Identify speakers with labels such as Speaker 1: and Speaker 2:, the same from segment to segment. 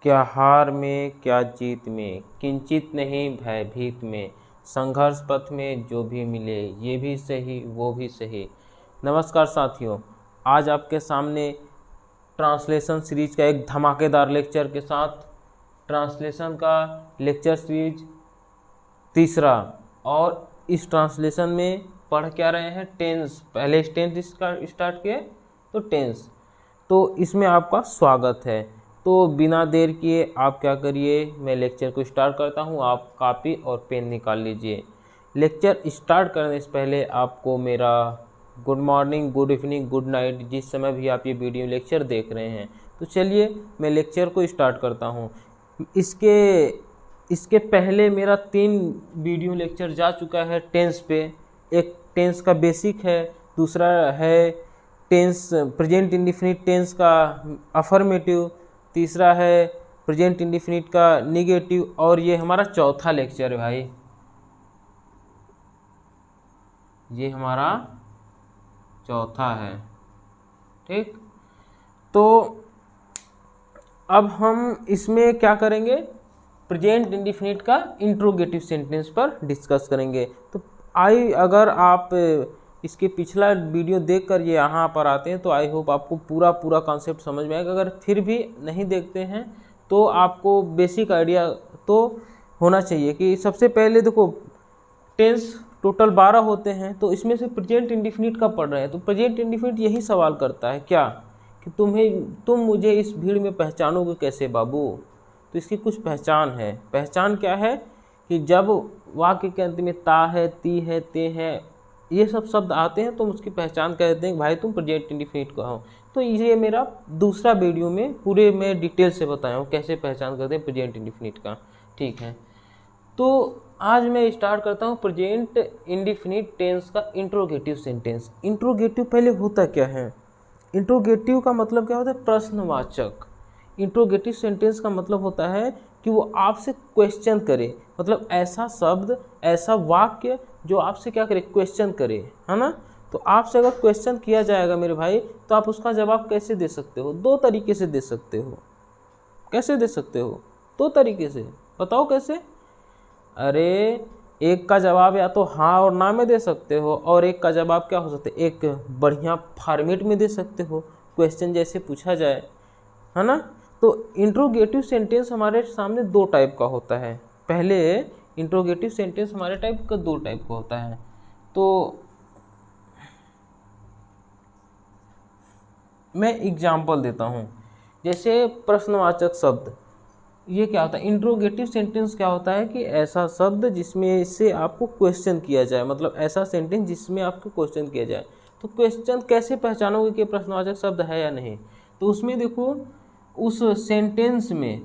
Speaker 1: क्या हार में क्या जीत में, किंचित नहीं भयभीत में, संघर्ष पथ में जो भी मिले ये भी सही वो भी सही। नमस्कार साथियों, आज आपके सामने ट्रांसलेशन सीरीज का एक धमाकेदार लेक्चर के साथ ट्रांसलेशन का लेक्चर सीरीज तीसरा। और इस ट्रांसलेशन में पढ़ क्या रहे हैं, टेंस। पहले टेंस इसका स्टार्ट किए तो टेंस, तो इसमें आपका स्वागत है। तो बिना देर किए आप क्या करिए, मैं लेक्चर को स्टार्ट करता हूँ, आप कॉपी और पेन निकाल लीजिए। लेक्चर स्टार्ट करने से पहले आपको मेरा good morning, good evening, good night, जिस समय भी आप ये वीडियो लेक्चर देख रहे हैं। तो चलिए मैं लेक्चर को स्टार्ट करता हूँ। इसके पहले मेरा 3 वीडियो लेक्चर जा चुका है टेंस पे। एक टेंस का बेसिक है, दूसरा है टेंस प्रेजेंट इंडिफिनिट टेंस का अफर्मेटिव, तीसरा है प्रेजेंट इंडिफिनिट का निगेटिव, और ये हमारा चौथा लेक्चर है भाई, ये हमारा चौथा है। ठीक, तो अब हम इसमें क्या करेंगे, प्रेजेंट इंडिफिनिट का इंट्रोगेटिव सेंटेंस पर डिस्कस करेंगे। तो अगर आप इसके पिछला वीडियो देखकर ये यहाँ पर आते हैं तो आई होप आपको पूरा कॉन्सेप्ट समझ में आएगा। अगर फिर भी नहीं देखते हैं तो आपको बेसिक आइडिया तो होना चाहिए कि सबसे पहले देखो, टेंस टोटल 12 होते हैं, तो इसमें से प्रेजेंट इंडिफिनिट का पढ़ रहे हैं। तो प्रेजेंट इंडिफिनिट यही सवाल करता है क्या कि तुम मुझे इस भीड़ में पहचानोगे कैसे बाबू। तो इसकी कुछ पहचान है। पहचान क्या है कि जब वाक्य के अंत में ता है, ती है, ते है, ये सब शब्द आते हैं तो उसकी पहचान कहते हैं भाई तुम प्रेजेंट इंडिफिनिट का हो। तो ये मेरा दूसरा वीडियो में पूरे मैं डिटेल से बताया हूँ कैसे पहचान करते हैं प्रेजेंट इंडिफिनिट का। ठीक है, तो आज मैं स्टार्ट करता हूँ प्रेजेंट इंडिफिनिट टेंस का इंट्रोगेटिव सेंटेंस। इंट्रोगेटिव पहले होता क्या है, इंट्रोगेटिव का मतलब क्या होता है, प्रश्नवाचक। इंट्रोगेटिव सेंटेंस का मतलब होता है कि वो आपसे क्वेश्चन करे, मतलब ऐसा शब्द, ऐसा वाक्य जो आपसे क्या करे, क्वेश्चन करे, है ना। तो आपसे अगर क्वेश्चन किया जाएगा मेरे भाई, तो आप उसका जवाब कैसे दे सकते हो, 2 तरीके से दे सकते हो। कैसे दे सकते हो, 2 तरीके से, बताओ कैसे। अरे एक का जवाब या तो हाँ और ना में दे सकते हो, और एक का जवाब क्या हो सकता है, एक बढ़िया फॉर्मेट में दे सकते हो, क्वेश्चन जैसे पूछा जाए, है ना। तो इंट्रोगेटिव सेंटेंस हमारे सामने 2 टाइप का होता है। पहले इंट्रोगेटिव सेंटेंस हमारे 2 टाइप का होता है। तो मैं एग्जाम्पल देता हूँ, जैसे प्रश्नवाचक शब्द, ये क्या होता है, इंट्रोगेटिव सेंटेंस क्या होता है कि ऐसा शब्द जिसमें से आपको क्वेश्चन किया जाए, मतलब ऐसा सेंटेंस जिसमें आपको क्वेश्चन किया जाए। तो क्वेश्चन कैसे पहचानोगे कि प्रश्नवाचक शब्द है या नहीं, तो उसमें देखो, उस सेंटेंस में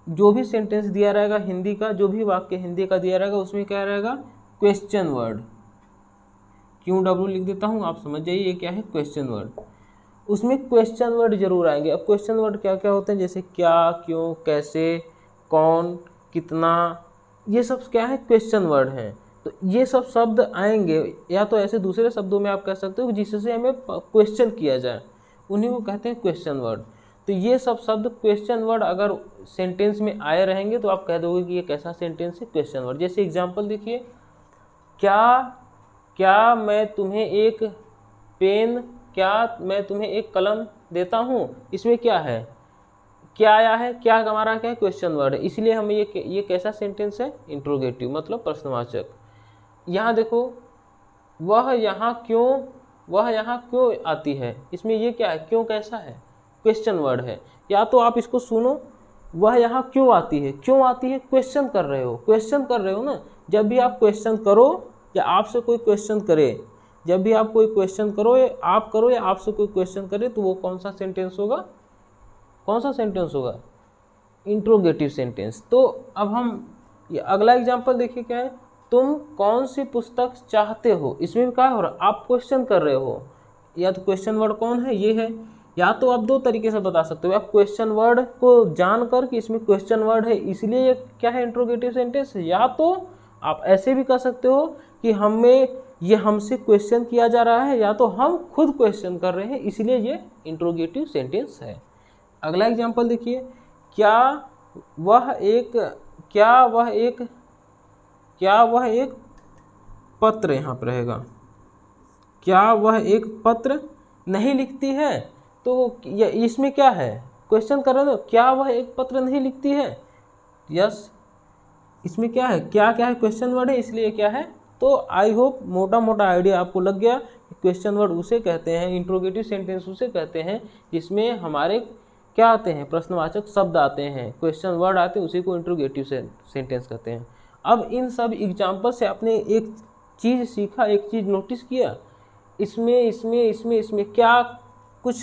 Speaker 1: जो भी सेंटेंस दिया रहेगा हिंदी का, जो भी वाक्य हिंदी का दिया रहेगा, उसमें क्या रहेगा, क्वेश्चन वर्ड। QW लिख देता हूँ, आप समझ जाइए ये क्या है, क्वेश्चन वर्ड। उसमें क्वेश्चन वर्ड जरूर आएंगे। अब क्वेश्चन वर्ड क्या क्या होते हैं, जैसे क्या, क्यों, कैसे, कौन, कितना, ये सब क्या है, क्वेश्चन वर्ड हैं। तो ये सब शब्द आएंगे, या तो ऐसे दूसरे शब्दों में आप कह सकते हो जिससे हमें क्वेश्चन किया जाए, उन्हीं को कहते हैं क्वेश्चन वर्ड। तो ये सब शब्द क्वेश्चन वर्ड अगर सेंटेंस में आए रहेंगे तो आप कह दोगे कि ये कैसा सेंटेंस है, क्वेश्चन वर्ड। जैसे एग्जाम्पल देखिए, क्या मैं तुम्हें एक पेन, क्या मैं तुम्हें एक कलम देता हूँ, इसमें क्या है, क्या आया है, क्या हमारा क्या है, क्वेश्चन वर्ड है, इसलिए हमें ये कैसा सेंटेंस है, इंट्रोगेटिव, मतलब प्रश्नवाचक। यहाँ देखो, वह यहाँ क्यों आती है, इसमें ये क्या है, क्यों कैसा है, क्वेश्चन वर्ड है। या तो आप इसको सुनो, वह यहाँ क्यों आती है, क्वेश्चन कर रहे हो ना। जब भी आप क्वेश्चन करो या आपसे कोई क्वेश्चन करे, जब भी आप कोई क्वेश्चन करो, आप करो या आपसे कोई क्वेश्चन करे, तो वो कौन सा सेंटेंस होगा, इंट्रोगेटिव सेंटेंस। तो अब हम अगला एग्जांपल देखिए, क्या है, तुम कौन सी पुस्तक चाहते हो, इसमें क्या हो रहा है, आप क्वेश्चन कर रहे हो, या तो क्वेश्चन वर्ड कौन है, ये है। या तो आप 2 तरीके से बता सकते हो, आप क्वेश्चन वर्ड को जानकर कि इसमें क्वेश्चन वर्ड है इसलिए ये क्या है, इंट्रोगेटिव सेंटेंस है। या तो आप ऐसे भी कर सकते हो कि हमसे क्वेश्चन किया जा रहा है, या तो हम खुद क्वेश्चन कर रहे हैं इसलिए ये इंट्रोगेटिव सेंटेंस है। अगला एग्जांपल देखिए, क्या क्या वह एक पत्र, यहाँ पर रहेगा, क्या वह एक पत्र नहीं लिखती है। तो इसमें क्या है, क्वेश्चन कर रहे हो, क्या वह एक पत्र नहीं लिखती है। यस, इसमें क्या है, क्या है, क्वेश्चन वर्ड है, इसलिए क्या है। तो आई होप मोटा मोटा आइडिया आपको लग गया। क्वेश्चन वर्ड उसे कहते हैं, इंट्रोगेटिव सेंटेंस उसे कहते हैं जिसमें हमारे क्या आते हैं, प्रश्नवाचक शब्द आते हैं, क्वेश्चन वर्ड आते हैं, उसी को इंट्रोगेटिव सेंटेंस कहते हैं। अब इन सब एग्जाम्पल से आपने एक चीज़ सीखा, एक चीज़ नोटिस किया, इसमें क्या कुछ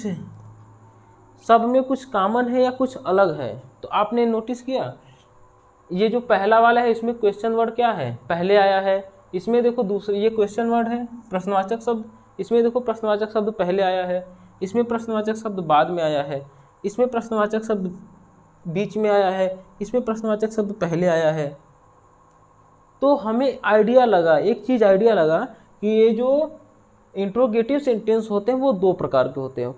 Speaker 1: सब में कुछ कॉमन है या कुछ अलग है। तो आपने नोटिस किया, ये जो पहला वाला है इसमें क्वेश्चन वर्ड क्या है, पहले आया है। इसमें देखो दूसरे, ये क्वेश्चन वर्ड है, प्रश्नवाचक शब्द, इसमें देखो प्रश्नवाचक शब्द पहले आया है, इसमें प्रश्नवाचक शब्द बाद में आया है, इसमें प्रश्नवाचक शब्द बीच में आया है, इसमें प्रश्नवाचक शब्द पहले आया है। तो हमें आइडिया लगा, एक चीज़ आइडिया लगा कि ये जो इंट्रोगेटिव सेंटेंस होते हैं वो दो प्रकार के होते हैं।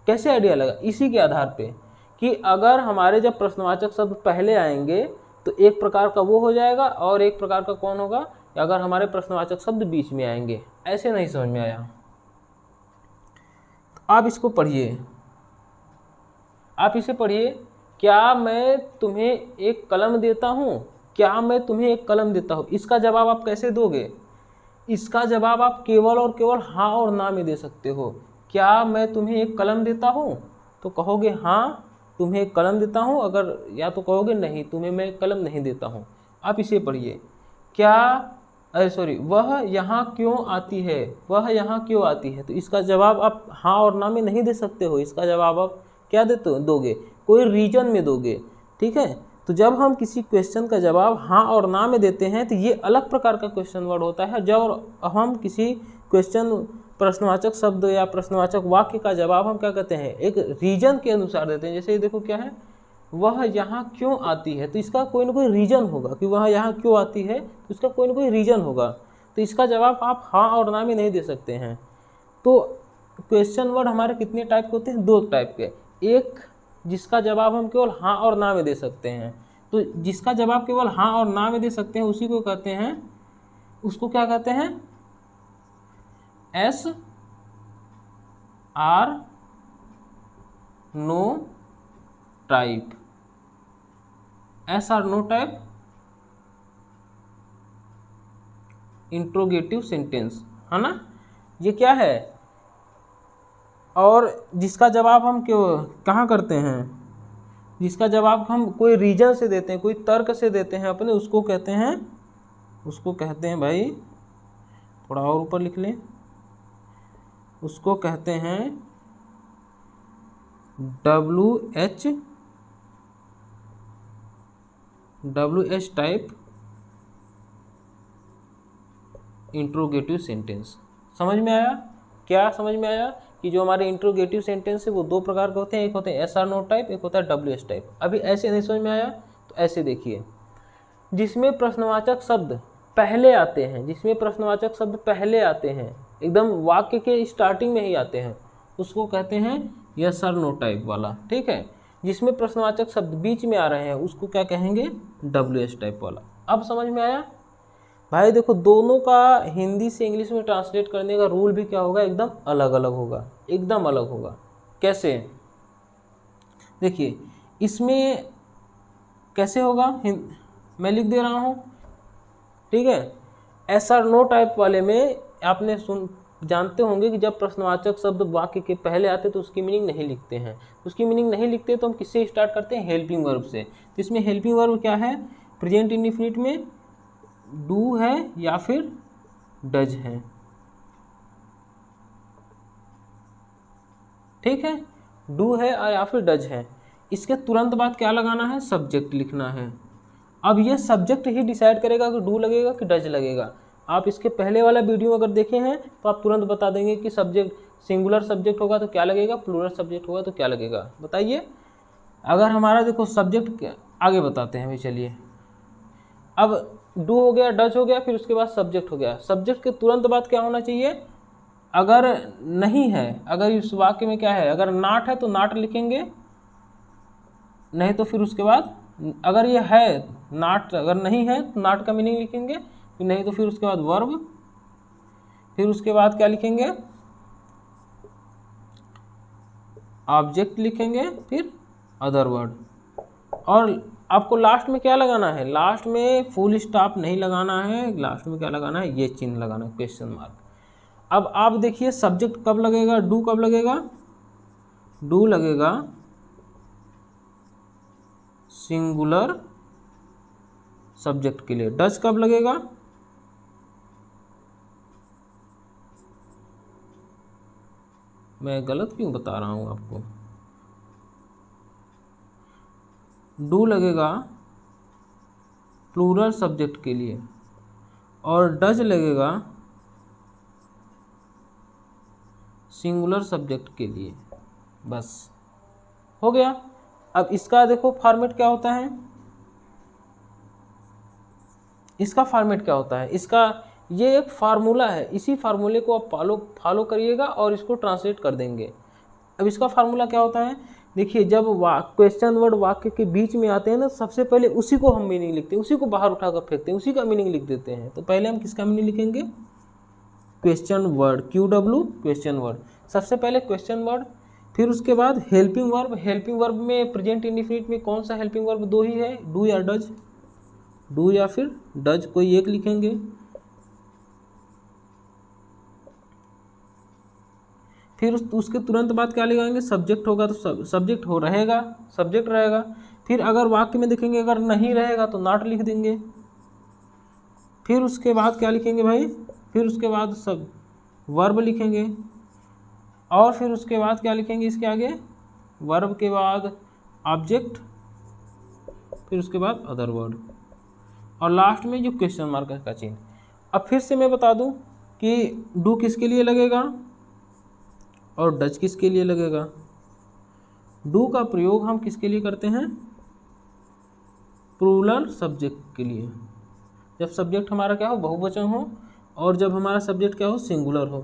Speaker 1: कैसे आइडिया लगा, इसी के आधार पे कि अगर हमारे जब प्रश्नवाचक शब्द पहले आएंगे तो एक प्रकार का वो हो जाएगा, और एक प्रकार का कौन होगा, अगर हमारे प्रश्नवाचक शब्द बीच में आएंगे। ऐसे नहीं समझ में आया, तो आप इसको पढ़िए, आप इसे पढ़िए। क्या मैं तुम्हें एक कलम देता हूँ, क्या मैं तुम्हें एक कलम देता हूँ, इसका जवाब आप कैसे दोगे। इसका जवाब आप केवल और केवल हाँ और ना में दे सकते हो। क्या मैं तुम्हें एक कलम देता हूँ, तो कहोगे हाँ तुम्हें एक कलम देता हूँ, अगर या तो कहोगे नहीं तुम्हें मैं एक कलम नहीं देता हूँ। आप इसे पढ़िए, वह यहाँ क्यों आती है, वह यहाँ क्यों आती है, तो इसका जवाब आप हाँ और ना में नहीं दे सकते हो। इसका जवाब आप क्या दोगे, कोई रीजन में दोगे, ठीक है। तो जब हम किसी क्वेश्चन का जवाब हाँ और ना में देते हैं तो ये अलग प्रकार का क्वेश्चन वर्ड होता है। जब हम किसी क्वेश्चन प्रश्नवाचक शब्द या प्रश्नवाचक वाक्य का जवाब हम क्या कहते हैं, एक रीजन के अनुसार देते हैं। जैसे देखो क्या है, वह यहाँ क्यों आती है, तो इसका कोई ना कोई रीजन होगा कि वह यहाँ क्यों आती है, तो इसका कोई ना कोई रीजन होगा। तो इसका जवाब आप हाँ और ना में नहीं दे सकते हैं। तो क्वेश्चन वर्ड हमारे कितने टाइप के होते हैं, दो टाइप के। एक जिसका जवाब हम केवल हाँ और ना में दे सकते हैं, तो जिसका जवाब केवल हाँ और ना में दे सकते हैं उसी को कहते हैं, उसको क्या कहते हैं, yes or no type, yes or no type interrogative sentence, है ना। ये क्या है, और जिसका जवाब हम क्यों कहाँ करते हैं, जिसका जवाब हम कोई रीजन से देते हैं, कोई तर्क से देते हैं अपने, उसको कहते हैं भाई, थोड़ा और ऊपर लिख लें, उसको कहते हैं WH टाइप इंट्रोगेटिव सेंटेंस। समझ में आया, क्या समझ में आया कि जो हमारे इंट्रोगेटिव सेंटेंस है वो दो प्रकार के होते हैं, एक होते हैं SR नो टाइप, एक होता है WH टाइप। अभी ऐसे नहीं समझ में आया तो ऐसे देखिए, जिसमें प्रश्नवाचक शब्द पहले आते हैं, जिसमें प्रश्नवाचक शब्द पहले आते हैं, एकदम वाक्य के स्टार्टिंग में ही आते हैं, उसको कहते हैं यस और नो टाइप वाला, ठीक है। जिसमें प्रश्नवाचक शब्द बीच में आ रहे हैं उसको क्या कहेंगे, WH टाइप वाला। अब समझ में आया भाई। देखो दोनों का हिंदी से इंग्लिश में ट्रांसलेट करने का रूल भी क्या होगा, एकदम अलग अलग होगा, एकदम अलग होगा। कैसे, देखिए इसमें कैसे होगा, मैं लिख दे रहा हूँ, ठीक है। SR नो टाइप वाले में आपने जानते होंगे कि जब प्रश्नवाचक शब्द वाक्य के पहले आते तो उसकी मीनिंग नहीं लिखते हैं। उसकी मीनिंग नहीं लिखते तो हम किससे स्टार्ट करते हैं, हेल्पिंग वर्ब से। तो इसमें हेल्पिंग वर्ब क्या है, प्रेजेंट इंडेफिनिट में डू है या फिर डज है, ठीक है, डू है और या फिर डज है। इसके तुरंत बाद क्या लगाना है, सब्जेक्ट लिखना है। अब ये सब्जेक्ट ही डिसाइड करेगा कि डू लगेगा कि डज लगेगा। आप इसके पहले वाला वीडियो अगर देखे हैं तो आप तुरंत बता देंगे कि सब्जेक्ट सिंगुलर सब्जेक्ट होगा तो क्या लगेगा, प्लूरल सब्जेक्ट होगा तो क्या लगेगा, बताइए। अगर हमारा देखो सब्जेक्ट आगे बताते हैं भाई, चलिए। अब डू हो गया, डज हो गया, फिर उसके बाद सब्जेक्ट हो गया। सब्जेक्ट के तुरंत बाद क्या होना चाहिए, अगर नहीं है, अगर इस वाक्य में क्या है, अगर नॉट है तो नॉट लिखेंगे, नहीं तो फिर उसके बाद अगर ये है नॉट, अगर नहीं है तो नॉट का मीनिंग लिखेंगे, फिर नहीं तो फिर उसके बाद वर्ब, फिर उसके बाद क्या लिखेंगे, ऑब्जेक्ट लिखेंगे, फिर अदर वर्ड। और आपको लास्ट में क्या लगाना है, लास्ट में फुल स्टॉप नहीं लगाना है, लास्ट में क्या लगाना है, ये चिन्ह लगाना है, क्वेश्चन मार्क। अब आप देखिए सब्जेक्ट कब लगेगा, डू कब लगेगा, डू लगेगा सिंगुलर सब्जेक्ट के लिए, डज कब लगेगा, मैं गलत क्यों बता रहा हूँ आपको, डू लगेगा प्लूरल सब्जेक्ट के लिए और डज लगेगा सिंगुलर सब्जेक्ट के लिए, बस हो गया। अब इसका देखो फॉर्मेट क्या होता है, इसका फॉर्मेट क्या होता है, इसका ये एक फार्मूला है, इसी फार्मूले को आप फॉलो करिएगा और इसको ट्रांसलेट कर देंगे। अब इसका फार्मूला क्या होता है, देखिए जब क्वेश्चन वर्ड वाक्य के बीच में आते हैं ना, सबसे पहले उसी को हम मीनिंग लिखते हैं, उसी को बाहर उठाकर फेंकते हैं, उसी का मीनिंग लिख देते हैं। तो पहले हम किसका मीनिंग लिखेंगे, question word, QW question word, सबसे पहले क्वेश्चन वर्ड, फिर उसके बाद हेल्पिंग वर्ब। हेल्पिंग वर्ब में प्रेजेंट इंडिफिनिट में कौन सा हेल्पिंग वर्ब, दो ही है, डू या डज, डू या फिर डज, कोई एक लिखेंगे। फिर उसके तुरंत बाद क्या लगाएंगे, सब्जेक्ट होगा तो सब्जेक्ट हो रहेगा, सब्जेक्ट रहेगा। फिर अगर वाक्य में देखेंगे अगर नहीं रहेगा तो नॉट लिख देंगे। फिर उसके बाद क्या लिखेंगे भाई, फिर उसके बाद सब वर्ब लिखेंगे और फिर उसके बाद क्या लिखेंगे इसके आगे, वर्ब के बाद ऑब्जेक्ट, फिर उसके बाद अदर वर्ड और लास्ट में जो क्वेश्चन मार्क का चिन्ह। अब फिर से मैं बता दूं कि डू किसके लिए लगेगा और डज किसके लिए लगेगा। डू का प्रयोग हम किसके लिए करते हैं, प्लूरल सब्जेक्ट के लिए, जब सब्जेक्ट हमारा क्या हो, बहुवचन हो, और जब हमारा सब्जेक्ट क्या हो, सिंगुलर हो।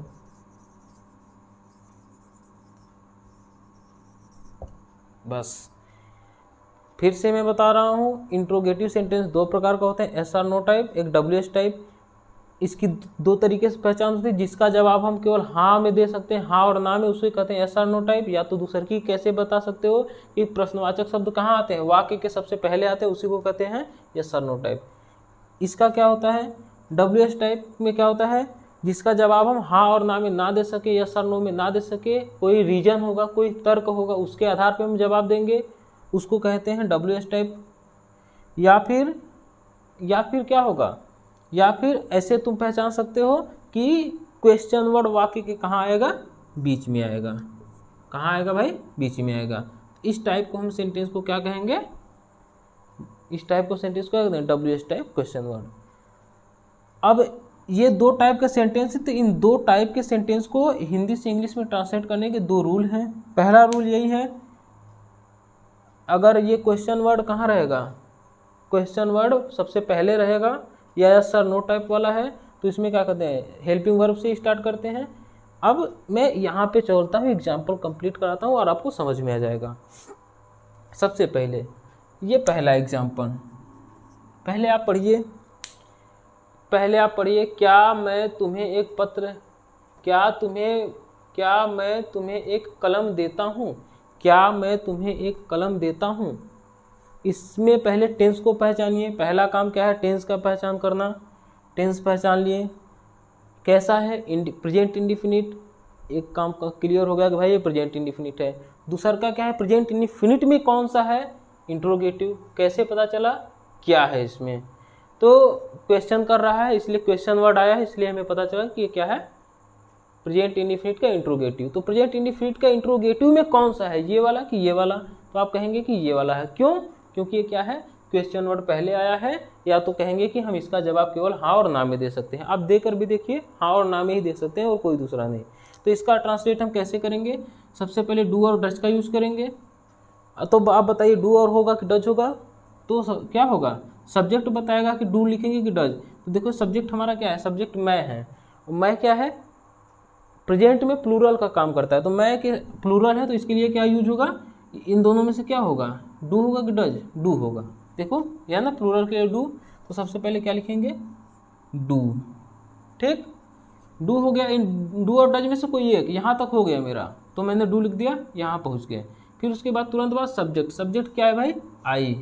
Speaker 1: बस फिर से मैं बता रहा हूँ, इंट्रोगेटिव सेंटेंस दो प्रकार का होता है, SR नो टाइप, एक WH टाइप। इसकी दो तरीके से पहचान होती है, जिसका जवाब हम केवल हाँ में दे सकते हैं, हाँ और ना में, उसे कहते हैं SR नो टाइप। या तो दूसर की कैसे बता सकते हो कि प्रश्नवाचक शब्द कहाँ आते हैं, वाक्य के सबसे पहले आते हैं, उसी को कहते हैं SR नो टाइप। इसका क्या होता है, WH टाइप में क्या होता है, जिसका जवाब हम हाँ और ना में ना दे सके, यस और नो में ना दे सके, कोई रीजन होगा, कोई तर्क होगा, उसके आधार पर हम जवाब देंगे, उसको कहते हैं WH टाइप। या फिर क्या होगा, या फिर ऐसे तुम पहचान सकते हो कि क्वेश्चन वर्ड वाक्य के कहाँ आएगा, बीच में आएगा। कहाँ आएगा भाई, बीच में आएगा। इस टाइप को हम सेंटेंस को क्या कहेंगे, इस टाइप को सेंटेंस को क्या कहते हैं, WH टाइप क्वेश्चन वर्ड। अब ये दो टाइप के सेंटेंस है, तो इन दो टाइप के सेंटेंस को हिंदी से इंग्लिश में ट्रांसलेट करने के दो रूल हैं। पहला रूल यही है, अगर ये क्वेश्चन वर्ड कहाँ रहेगा, क्वेश्चन वर्ड सबसे पहले रहेगा या यस सर नो टाइप वाला है, तो इसमें क्या कहते हैं, हेल्पिंग वर्ब से स्टार्ट करते हैं। अब मैं यहाँ पे चलता हूँ, एग्जाम्पल कंप्लीट कराता हूँ और आपको समझ में आ जाएगा। सबसे पहले ये पहला एग्जाम्पल, पहले आप पढ़िए, क्या मैं तुम्हें एक पत्र, क्या मैं तुम्हें एक कलम देता हूँ, क्या मैं तुम्हें एक कलम देता हूँ। इसमें पहले टेंस को पहचानिए, पहला काम क्या है, टेंस का पहचान करना। टेंस पहचान लिए, कैसा है, प्रेजेंट इंडिफिनिट, एक काम का क्लियर हो गया कि भाई ये प्रेजेंट इंडिफिनिट है। दूसरा का क्या है, प्रेजेंट इंडिफिनिट में कौन सा है, इंट्रोगेटिव, कैसे पता चला, क्या है इसमें, तो क्वेश्चन कर रहा है इसलिए क्वेश्चन वर्ड आया है, इसलिए हमें पता चला कि ये क्या है, प्रेजेंट इंडिफिनिट का इंट्रोगेटिव। तो प्रेजेंट इंडिफिनिट का इंट्रोगेटिव में कौन सा है, ये वाला कि ये वाला, तो आप कहेंगे कि ये वाला है। क्यों, क्योंकि ये क्या है, क्वेश्चन वर्ड पहले आया है। या तो कहेंगे कि हम इसका जवाब केवल हाँ और ना में दे सकते हैं। आप देकर भी देखिए, हाँ और ना में ही दे सकते हैं और कोई दूसरा नहीं। तो इसका ट्रांसलेट हम कैसे करेंगे, सबसे पहले डू और डज का यूज़ करेंगे। तो आप बताइए डू और होगा कि डज होगा, तो क्या होगा, सब्जेक्ट बताएगा कि डू लिखेंगे कि डज। तो देखो सब्जेक्ट हमारा क्या है, सब्जेक्ट मैं है, मैं क्या है, प्रेजेंट में प्लूरल का काम करता है, तो मैं के प्लूरल है, तो इसके लिए क्या यूज होगा, इन दोनों में से क्या होगा, डू होगा कि डज? डू होगा। देखो यह ना प्लूरल के लिए डू, तो सबसे पहले क्या लिखेंगे? डू। ठीक, डू हो गया। इन डू और डज में से कोई एक, यहाँ तक हो गया मेरा, तो मैंने डू लिख दिया, यहाँ पहुँच गए। फिर उसके बाद तुरंत बाद सब्जेक्ट। सब्जेक्ट क्या है भाई? आई।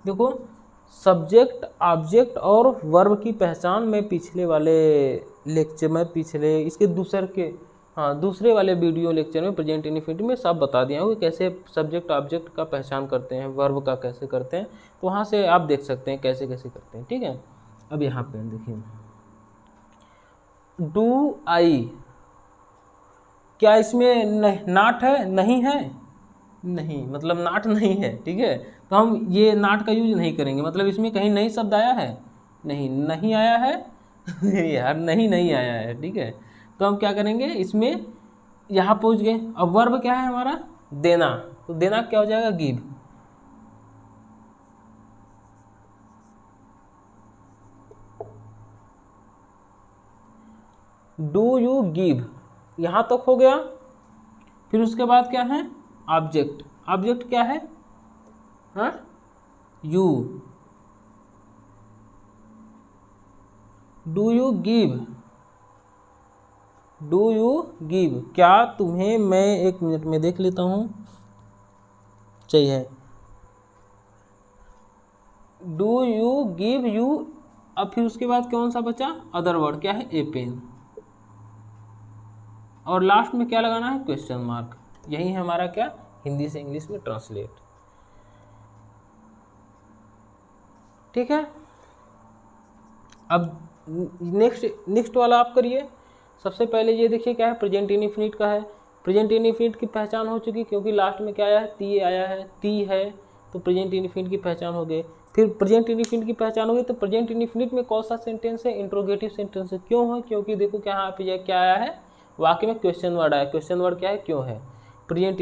Speaker 1: देखो सब्जेक्ट, ऑब्जेक्ट और वर्ब की पहचान मैं पिछले वाले लेक्चर में, पिछले इसके दूसरे वाले वीडियो लेक्चर में प्रेजेंट इनफिनिट में सब बता दिया हूँ कि कैसे सब्जेक्ट ऑब्जेक्ट का पहचान करते हैं, वर्ब का कैसे करते हैं। तो वहाँ से आप देख सकते हैं कैसे कैसे करते हैं। ठीक है, अब यहाँ पे देखिए डू आई, क्या इसमें नाट है? नहीं है, नहीं मतलब नाट नहीं है। ठीक है, तो हम ये नाट का यूज नहीं करेंगे। मतलब इसमें कहीं नई शब्द आया है? नहीं, नहीं आया है यार, नहीं नहीं आया है। ठीक है, तो हम क्या करेंगे, इसमें यहाँ पहुँच गए। अब वर्ब क्या है हमारा? देना। तो देना क्या हो जाएगा? गिव। डू यू गिव, यहाँ तक हो गया। फिर उसके बाद क्या है? ऑब्जेक्ट। ऑब्जेक्ट क्या है? हाँ, you. Do you give, do you give, क्या तुम्हें, मैं एक मिनट में देख लेता हूँ, चाहिए। डू यू गिव यू, अब फिर उसके बाद कौन सा बचा? Other word. क्या है? ए पेन। और लास्ट में क्या लगाना है? Question mark. यही है हमारा क्या, हिंदी से इंग्लिश में ट्रांसलेट। ठीक है, अब नेक्स्ट वाला आप करिए। सबसे पहले ये देखिए क्या है, प्रेजेंट इनफिनिट का है। प्रेजेंट इनफिनिट की पहचान हो चुकी, क्योंकि लास्ट में क्या आया है? ती आया है, ती है, तो प्रेजेंट इनफिनिट की पहचान हो गई। फिर प्रेजेंट इनफिनिट की पहचान हो गई, तो प्रेजेंट इनफिनिट में कौन सा सेंटेंस है? इंट्रोगेटिव सेंटेंस है। क्यों है? क्योंकि देखो क्या यहाँ पे क्या आया है, वाक्य में क्वेश्चन वर्ड आया। क्वेश्चन वर्ड क्या है? क्यों है। प्रेजेंट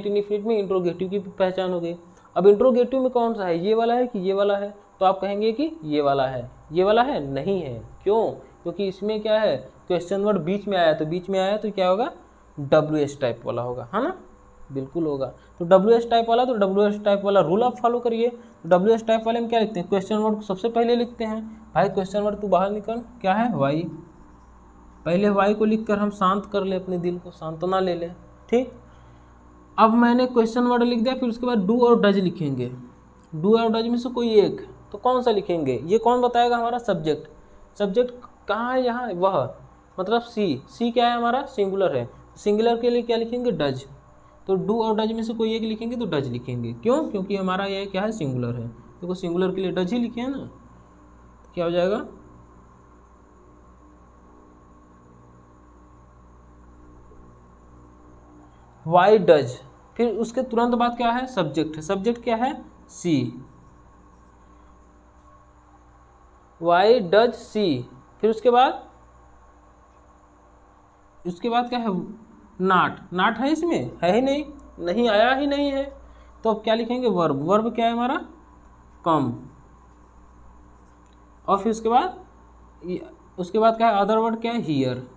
Speaker 1: इनफिनिट में इंट्रोगेटिव की पहचान हो गई। अब इंट्रोगेटिव में कौन सा है? ये वाला है कि ये वाला है? तो आप कहेंगे कि ये वाला है। ये वाला है? नहीं है। क्यों? क्योंकि इसमें क्या है, क्वेश्चन वर्ड बीच में आया, तो बीच में आया तो क्या होगा? WH टाइप वाला होगा, है ना? बिल्कुल होगा। तो WH टाइप वाला, तो WH टाइप वाला रूल आप फॉलो करिए। तो WH टाइप वाले में क्या लिखते हैं? क्वेश्चन वर्ड को सबसे पहले लिखते हैं। भाई क्वेश्चन वर्ड तू बाहर निकल, क्या है? वाई। पहले वाई को लिखकर हम शांत कर ले, अपने दिल को सांत्वना ले ले। ठीक, अब मैंने क्वेश्चन वर्ड लिख दिया। फिर उसके बाद डू और डज लिखेंगे। डू और डज में से कोई एक, तो कौन सा लिखेंगे? ये कौन बताएगा? हमारा सब्जेक्ट। सब्जेक्ट कहाँ है? यहाँ वह, मतलब सी क्या है हमारा? सिंगुलर है। सिंगुलर के लिए क्या लिखेंगे? डज। तो डू और डज में से कोई एक लिखेंगे तो डज लिखेंगे। क्यों? क्योंकि हमारा यह क्या है? सिंगुलर है। देखो सिंगुलर के लिए डज ही लिखे हैं ना, तो क्या हो जाएगा? Why does. फिर उसके तुरंत बाद क्या है? सब्जेक्ट है। सब्जेक्ट क्या है? सी। Why does C. फिर उसके बाद क्या है? नाट। नाट है इसमें? है ही नहीं, नहीं आया ही नहीं है। तो अब क्या लिखेंगे? वर्ब। वर्ब क्या है हमारा? कम। और फिर उसके बाद क्या है? अदर वर्ड क्या है? हियर।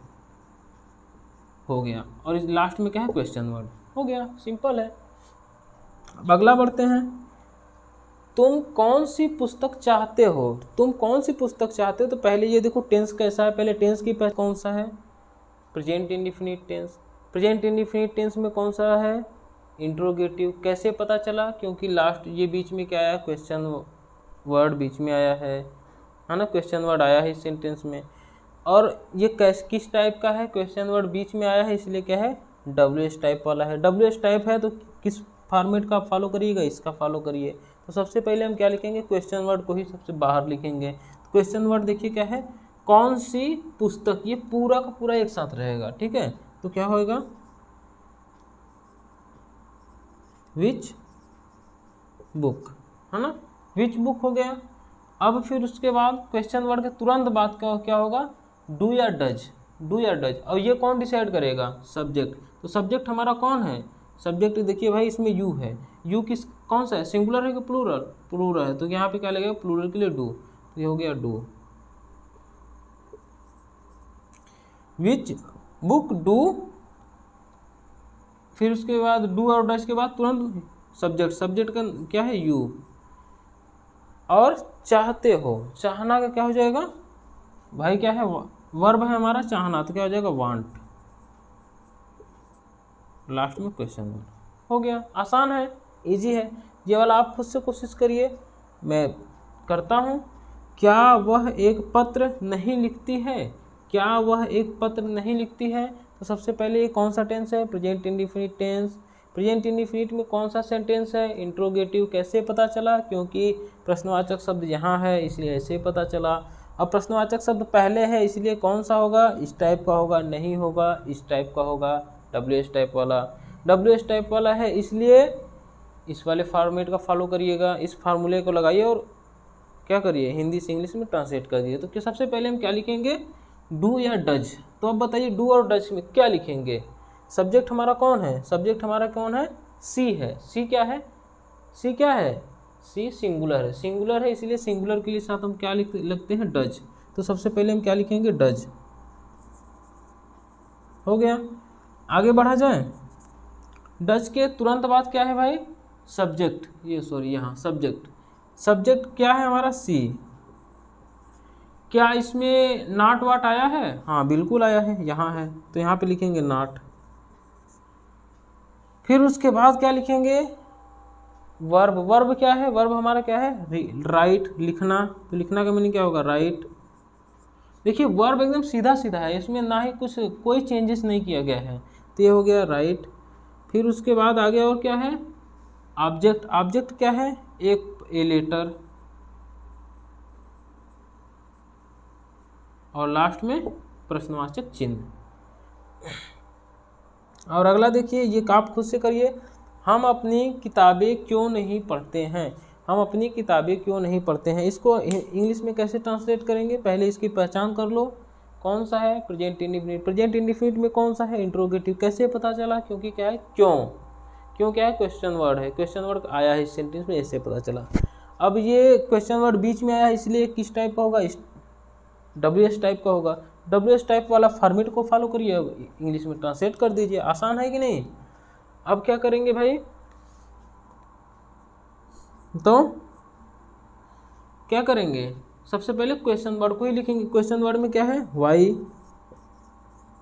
Speaker 1: हो गया। और इस लास्ट में क्या है? Question word. हो गया, सिंपल है। अब अगला बढ़ते हैं। तुम कौन सी पुस्तक चाहते हो? तुम कौन सी पुस्तक चाहते हो? तो पहले ये देखो टेंस कैसा है। पहले टेंस की पहचान कौन सा है? Present indefinite tense. Present indefinite tense में कौन सा है? इंट्रोगेटिव। कैसे पता चला? क्योंकि लास्ट ये बीच में क्या आया? क्वेश्चन वर्ड बीच में आया है ना? क्वेश्चन वर्ड आया है इस सेंटेंस में। और ये किस टाइप का है? क्वेश्चन वर्ड बीच में आया है, इसलिए क्या है? WH टाइप वाला है। WH टाइप है तो किस फॉर्मेट का आप फॉलो करिएगा? इसका फॉलो करिए। तो सबसे पहले हम क्या लिखेंगे? क्वेश्चन वर्ड को ही सबसे बाहर लिखेंगे। क्वेश्चन वर्ड देखिए क्या है? कौन सी पुस्तक, ये पूरा का पूरा एक साथ रहेगा। ठीक है, तो क्या होगा? विच बुक, है ना? विच बुक हो गया। अब फिर उसके बाद क्वेश्चन वर्ड के तुरंत बाद क्या होगा? डू या डज। डू या डज। और ये कौन डिसाइड करेगा? सब्जेक्ट। तो सब्जेक्ट हमारा कौन है? सब्जेक्ट देखिए भाई, इसमें यू है। यू किस कौन सा है? सिंगुलर है कि प्लूरल? प्लूरल है, तो यहाँ पे क्या लगेगा? प्लूरल के लिए डू। तो ये हो गया डू। Which book do. फिर उसके बाद डू और डज के बाद तुरंत सब्जेक्ट का क्या है यू, और चाहते हो, चाहना का क्या हो जाएगा भाई, क्या है वर्ब है हमारा चाहना, तो क्या हो जाएगा वांट, लास्ट में क्वेश्चन वर्ड। हो गया, आसान है, इजी है। ये वाला आप खुद से कोशिश करिए, मैं करता हूँ। क्या वह एक पत्र नहीं लिखती है, क्या वह एक पत्र नहीं लिखती है, तो सबसे पहले ये कौन सा टेंस है, present indefinite tense. Present indefinite में कौन सा सेंटेंस है, इंट्रोगेटिव। कैसे पता चला, क्योंकि प्रश्नवाचक शब्द यहाँ है इसलिए ऐसे पता चला। अब प्रश्नवाचक शब्द पहले है इसलिए कौन सा होगा, इस टाइप का होगा, नहीं होगा इस टाइप का होगा, WH टाइप वाला। WH टाइप वाला है इसलिए इस वाले फॉर्मेट का फॉलो करिएगा, इस फार्मूले को लगाइए और क्या करिए, हिंदी से इंग्लिश में ट्रांसलेट कर दिए। तो सबसे पहले हम क्या लिखेंगे, डू या डज। तो अब बताइए डू और डज में क्या लिखेंगे। सब्जेक्ट हमारा कौन है, सब्जेक्ट हमारा कौन है, सी है। सी क्या है, सी क्या है, सी सिंगुलर है, सिंगुलर है इसलिए सिंगुलर के लिए साथ हम क्या लिखते हैं, डज। तो सबसे पहले हम क्या लिखेंगे, डज। हो गया, आगे बढ़ा जाए। डज के तुरंत बाद क्या है भाई, सब्जेक्ट, ये सॉरी यहाँ सब्जेक्ट। सब्जेक्ट क्या है हमारा, सी। क्या इसमें नॉट वाट आया है, हाँ बिल्कुल आया है, यहाँ है तो यहाँ पे लिखेंगे नॉट। फिर उसके बाद क्या लिखेंगे, वर्ब। वर्ब क्या है, वर्ब हमारा क्या है, राइट, लिखना। तो लिखना का मीनिंग क्या होगा, राइट। देखिए वर्ब एकदम सीधा सीधा है, इसमें ना ही कुछ कोई चेंजेस नहीं किया गया है, तो ये हो गया राइट। फिर उसके बाद आगे और क्या है, ऑब्जेक्ट। ऑब्जेक्ट क्या है, एक ए लेटर, और लास्ट में प्रश्नवाचक चिन्ह। और अगला देखिए, ये आप खुद से करिए, हम अपनी किताबें क्यों नहीं पढ़ते हैं, हम अपनी किताबें क्यों नहीं पढ़ते हैं। इसको इंग्लिश में कैसे ट्रांसलेट करेंगे, पहले इसकी पहचान कर लो, कौन सा है, प्रेजेंट इंडिफिनिट। प्रेजेंट इंडिफिनिट में कौन सा है, इंट्रोगेटिव। कैसे पता चला, क्योंकि क्या है, क्यों। क्यों क्या है, क्वेश्चन वर्ड है, क्वेश्चन वर्ड आया है इस सेंटेंस में, ऐसे पता चला। अब ये क्वेश्चन वर्ड बीच में आया है इसलिए किस टाइप का होगा, WH टाइप का होगा। WH टाइप वाला फॉर्मेट को फॉलो करिए, इंग्लिश में ट्रांसलेट कर दीजिए। आसान है कि नहीं। अब क्या करेंगे भाई, तो क्या करेंगे, सबसे पहले क्वेश्चन वर्ड को ही लिखेंगे। क्वेश्चन वर्ड में क्या है, वाई,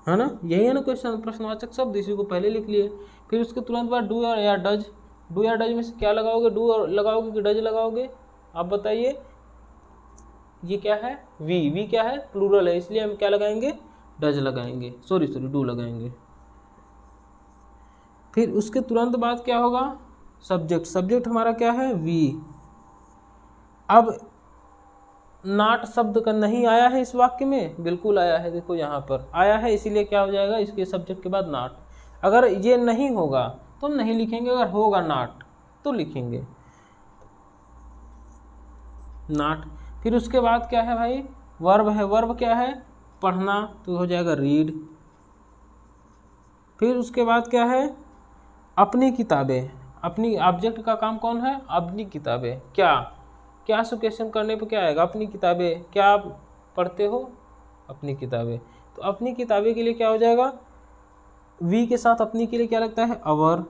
Speaker 1: है ना, यही है ना क्वेश्चन, प्रश्नवाचक शब्द, इसी को पहले लिख लिए। फिर उसके तुरंत बाद डू या डज। डू या डज में से क्या लगाओगे, डू लगाओगे कि डज लगाओगे, आप बताइए। ये क्या है, वी क्या है, प्लूरल है इसलिए हम क्या लगाएंगे, डज लगाएंगे, सॉरी डू लगाएंगे। फिर उसके तुरंत बाद क्या होगा, सब्जेक्ट। सब्जेक्ट हमारा क्या है, वी। अब नॉट शब्द का नहीं आया है इस वाक्य में, बिल्कुल आया है, देखो यहाँ पर आया है, इसीलिए क्या हो जाएगा, इसके सब्जेक्ट के बाद नॉट। अगर ये नहीं होगा तो नहीं लिखेंगे, अगर होगा नॉट तो लिखेंगे नॉट। फिर उसके बाद क्या है भाई, वर्ब है। वर्ब क्या है, पढ़ना, तो हो जाएगा रीड। फिर उसके बाद क्या है, अपनी किताबें। अपनी ऑब्जेक्ट का काम कौन है, अपनी किताबें। क्या सुकेशन करने पे क्या आएगा, अपनी किताबें। क्या आप पढ़ते हो, अपनी किताबें। तो अपनी किताबें के लिए क्या हो जाएगा, वी के साथ अपनी के लिए क्या लगता है, अवर।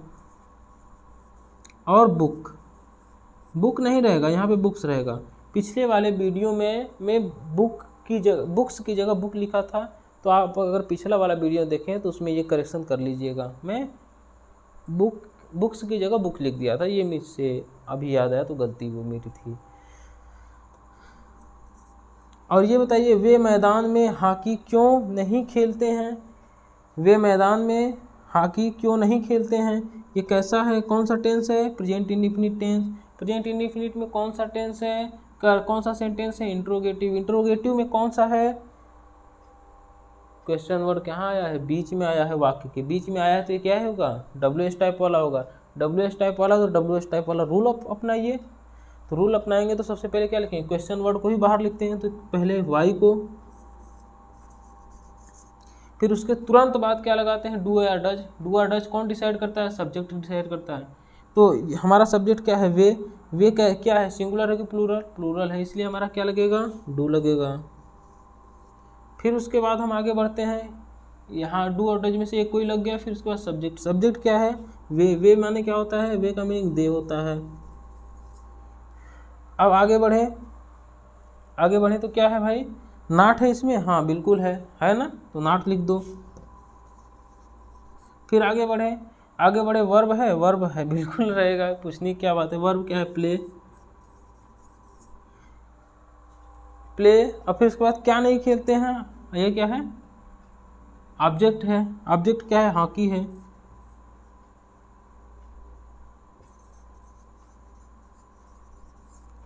Speaker 1: और बुक नहीं रहेगा, यहाँ पे बुक्स रहेगा। पिछले वाले वीडियो में मैं बुक्स की जगह बुक लिखा था, तो आप अगर पिछला वाला वीडियो देखें तो उसमें ये करेक्शन कर लीजिएगा। मैं बुक्स की जगह बुक लिख दिया था, ये मुझसे अभी याद आया, तो गलती वो मेरी थी। और ये बताइए, वे मैदान में हॉकी क्यों नहीं खेलते हैं, वे मैदान में हॉकी क्यों नहीं खेलते हैं। ये कैसा है, कौन सा टेंस है, present indefinite tense. Present indefinite में कौन सा टेंस है, कौन सा सेंटेंस है, इंट्रोगेटिव। इंट्रोगेटिव में कौन सा है, क्वेश्चन वर्ड कहाँ आया है, बीच में आया है, वाक्य के बीच में आया है, तो ये क्या होगा, WH टाइप वाला होगा। WH टाइप वाला, तो WH टाइप वाला रूल अपनाइए। तो रूल अपनाएंगे तो सबसे पहले क्या लिखेंगे, क्वेश्चन वर्ड को ही बाहर लिखते हैं, तो पहले वाई को, फिर उसके तुरंत बाद क्या लगाते हैं, डू या डज। डू या डज कौन डिसाइड करता है, सब्जेक्ट डिसाइड करता है। तो हमारा सब्जेक्ट क्या है, वे क्या है, सिंगुलर है कि प्लूरल, प्लूरल है, इसलिए हमारा क्या लगेगा, डू लगेगा। फिर उसके बाद हम आगे बढ़ते हैं, यहाँ डू और डज में से एक कोई लग गया। फिर उसके बाद सब्जेक्ट। सब्जेक्ट क्या है, वे माने क्या होता है, वे का मीनिंग दे होता है। अब आगे बढ़े, आगे बढ़े तो क्या है भाई, नाट है इसमें, हाँ बिल्कुल है ना, तो नाट लिख दो। फिर आगे बढ़े, आगे बढ़े, वर्ब है, वर्ब है बिल्कुल रहेगा, पूछने की क्या बात है। वर्ब क्या है, प्ले, प्ले। और फिर उसके बाद क्या नहीं खेलते हैं, ये क्या है, ऑब्जेक्ट है। ऑब्जेक्ट क्या है, हॉकी है।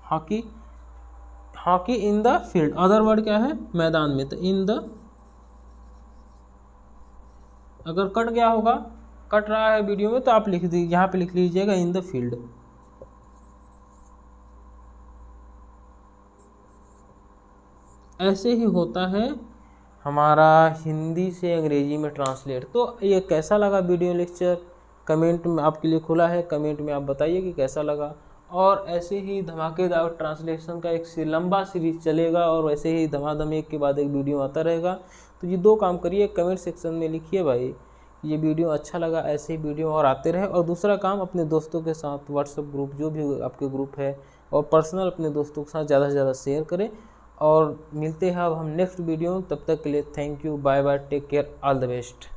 Speaker 1: Hockey, hockey in the field. Other word क्या है, मैदान में, तो इन द, अगर कट गया होगा, कट रहा है वीडियो में, तो आप लिख दीजिए, यहाँ पे लिख लीजिएगा इन द फील्ड। ऐसे ही होता है हमारा हिंदी से अंग्रेजी में ट्रांसलेट। तो ये कैसा लगा वीडियो लेक्चर, कमेंट में आपके लिए खुला है, कमेंट में आप बताइए कि कैसा लगा। और ऐसे ही धमाकेदार ट्रांसलेशन का एक लंबा सीरीज चलेगा, और वैसे ही धमाधम एक के बाद एक वीडियो आता रहेगा। तो ये 2 काम करिए, कमेंट सेक्शन में लिखिए भाई ये वीडियो अच्छा लगा, ऐसे ही वीडियो और आते रहे। और दूसरा काम, अपने दोस्तों के साथ व्हाट्सएप ग्रुप, जो भी आपके ग्रुप है, और पर्सनल अपने दोस्तों के साथ ज़्यादा से ज़्यादा शेयर करें। और मिलते हैं अब हम नेक्स्ट वीडियो, तब तक के लिए thank you, bye bye, take care, all the best.